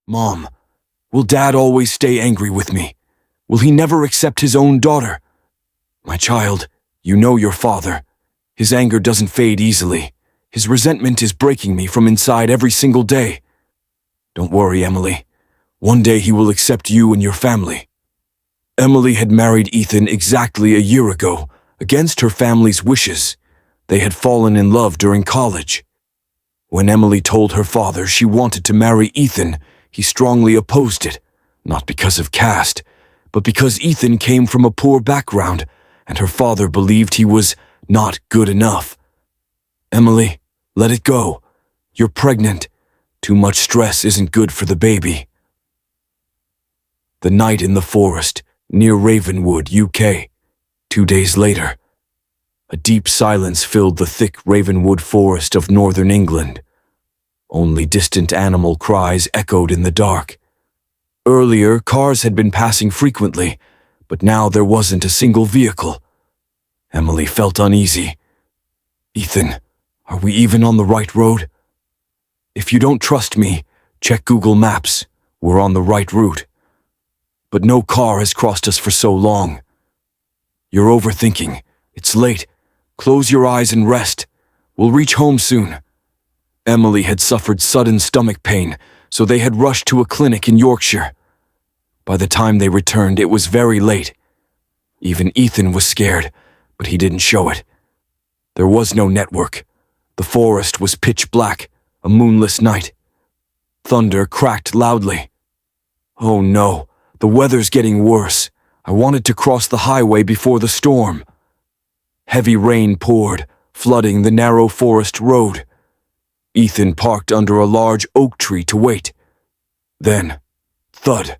Mom, will Dad always stay angry with me? Will he never accept his own daughter? My child, you know your father. His anger doesn't fade easily. His resentment is breaking me from inside every single day. Don't worry, Emily. One day he will accept you and your family. Emily had married Ethan exactly a year ago, against her family's wishes. They had fallen in love during college. When Emily told her father she wanted to marry Ethan, he strongly opposed it, not because of caste, but because Ethan came from a poor background, and her father believed he was not good enough. Emily, let it go. You're pregnant. Too much stress isn't good for the baby. The night in the forest, near Ravenwood, UK. 2 days later. A deep silence filled the thick Ravenwood forest of northern England. Only distant animal cries echoed in the dark. Earlier, cars had been passing frequently, but now there wasn't a single vehicle. Emily felt uneasy. Ethan, are we even on the right road? If you don't trust me, check Google Maps. We're on the right route. But no car has crossed us for so long. You're overthinking. It's late. Close your eyes and rest. We'll reach home soon. Emily had suffered sudden stomach pain, so they had rushed to a clinic in Yorkshire. By the time they returned, it was very late. Even Ethan was scared, but he didn't show it. There was no network. The forest was pitch black, a moonless night. Thunder cracked loudly. Oh no, the weather's getting worse. I wanted to cross the highway before the storm. Heavy rain poured, flooding the narrow forest road. Ethan parked under a large oak tree to wait. Then, thud.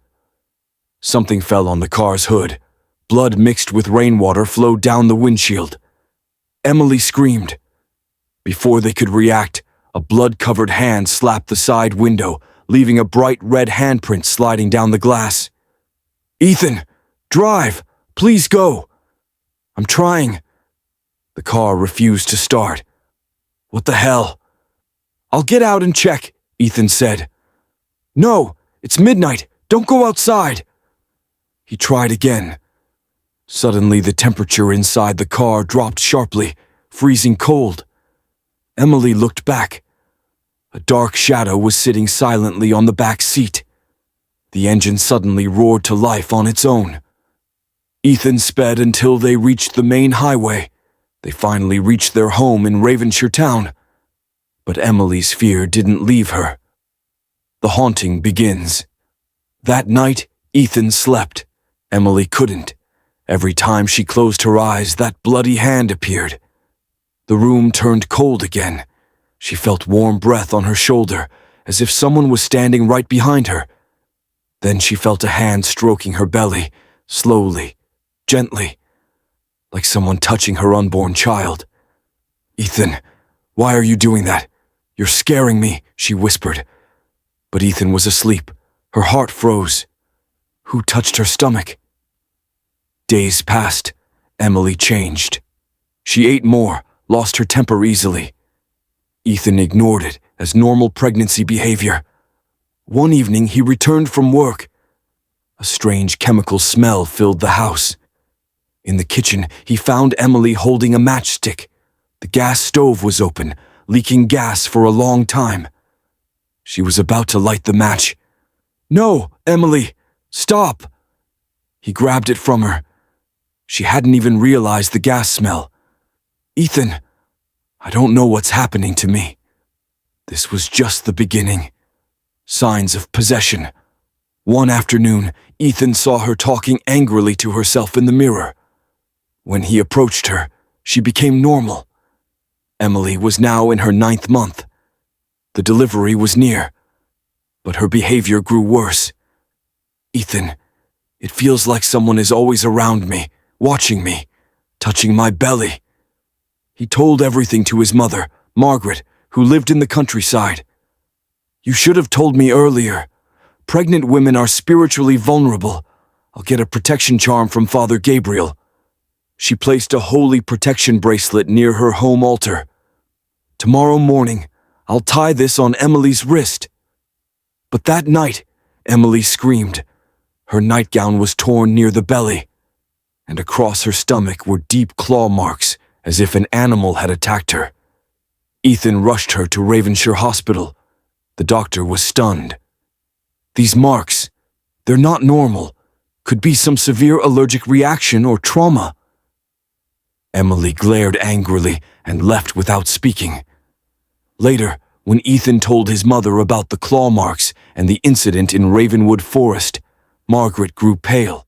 Something fell on the car's hood. Blood mixed with rainwater flowed down the windshield. Emily screamed. Before they could react, a blood-covered hand slapped the side window, leaving a bright red handprint sliding down the glass. Ethan, drive! Please go! I'm trying. The car refused to start. What the hell? I'll get out and check, Ethan said. No, it's midnight. Don't go outside. He tried again. Suddenly, the temperature inside the car dropped sharply, freezing cold. Emily looked back. A dark shadow was sitting silently on the back seat. The engine suddenly roared to life on its own. Ethan sped until they reached the main highway. They finally reached their home in Ravenshire town. But Emily's fear didn't leave her. The haunting begins. That night, Ethan slept. Emily couldn't. Every time she closed her eyes, that bloody hand appeared. The room turned cold again. She felt warm breath on her shoulder, as if someone was standing right behind her. Then she felt a hand stroking her belly, slowly, gently, like someone touching her unborn child. Ethan, why are you doing that? You're scaring me, she whispered. But Ethan was asleep. Her heart froze. Who touched her stomach? Days passed. Emily changed. She ate more, lost her temper easily. Ethan ignored it as normal pregnancy behavior. One evening, he returned from work. A strange chemical smell filled the house. In the kitchen, he found Emily holding a matchstick. The gas stove was open, leaking gas for a long time. She was about to light the match. No, Emily, stop! He grabbed it from her. She hadn't even realized the gas smell. Ethan, I don't know what's happening to me. This was just the beginning. Signs of possession. One afternoon, Ethan saw her talking angrily to herself in the mirror. When he approached her, she became normal. Emily was now in her 9th month. The delivery was near, but her behavior grew worse. Ethan, it feels like someone is always around me, watching me, touching my belly. He told everything to his mother, Margaret, who lived in the countryside. You should have told me earlier. Pregnant women are spiritually vulnerable. I'll get a protection charm from Father Gabriel. She placed a holy protection bracelet near her home altar. Tomorrow morning, I'll tie this on Emily's wrist. But that night, Emily screamed. Her nightgown was torn near the belly, and across her stomach were deep claw marks, as if an animal had attacked her. Ethan rushed her to Ravenshire Hospital. The doctor was stunned. These marks, they're not normal. Could be some severe allergic reaction or trauma. Emily glared angrily and left without speaking. Later, when Ethan told his mother about the claw marks and the incident in Ravenwood Forest, Margaret grew pale.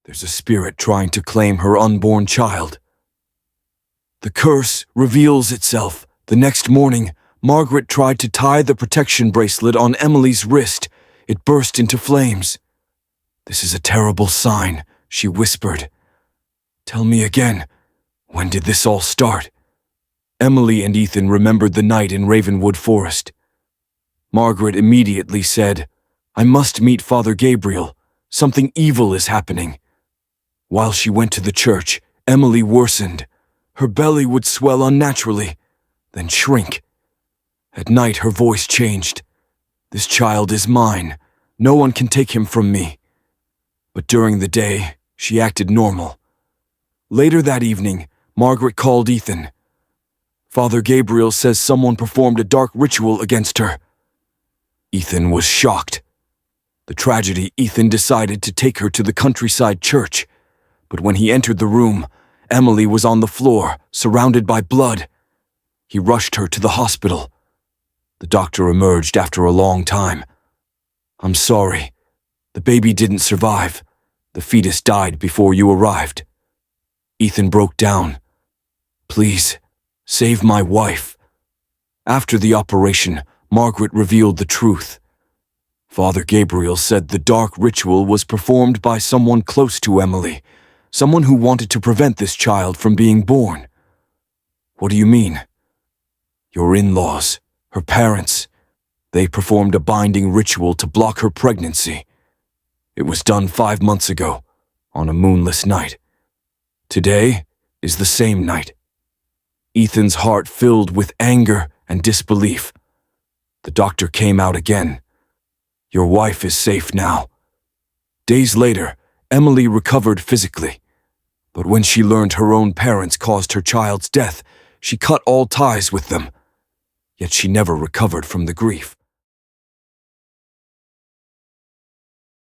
There's a spirit trying to claim her unborn child. The curse reveals itself. The next morning, Margaret tried to tie the protection bracelet on Emily's wrist. It burst into flames. "This is a terrible sign," she whispered. "Tell me again, when did this all start?" Emily and Ethan remembered the night in Ravenwood Forest. Margaret immediately said, "I must meet Father Gabriel. Something evil is happening." While she went to the church, Emily worsened. Her belly would swell unnaturally, then shrink. At night, her voice changed. "This child is mine. No one can take him from me." But during the day, she acted normal. Later that evening, Margaret called Ethan. "Father Gabriel says someone performed a dark ritual against her." Ethan was shocked. The tragedy, Ethan decided to take her to the countryside church. But when he entered the room, Emily was on the floor, surrounded by blood. He rushed her to the hospital. The doctor emerged after a long time. "I'm sorry. The baby didn't survive. The fetus died before you arrived." Ethan broke down. "Please, save my wife." After the operation, Margaret revealed the truth. Father Gabriel said the dark ritual was performed by someone close to Emily, someone who wanted to prevent this child from being born. "What do you mean?" "Your in-laws, her parents, they performed a binding ritual to block her pregnancy. It was done 5 months ago, on a moonless night. Today is the same night." Ethan's heart filled with anger and disbelief. The doctor came out again. "Your wife is safe now." Days later, Emily recovered physically. But when she learned her own parents caused her child's death, she cut all ties with them. Yet she never recovered from the grief.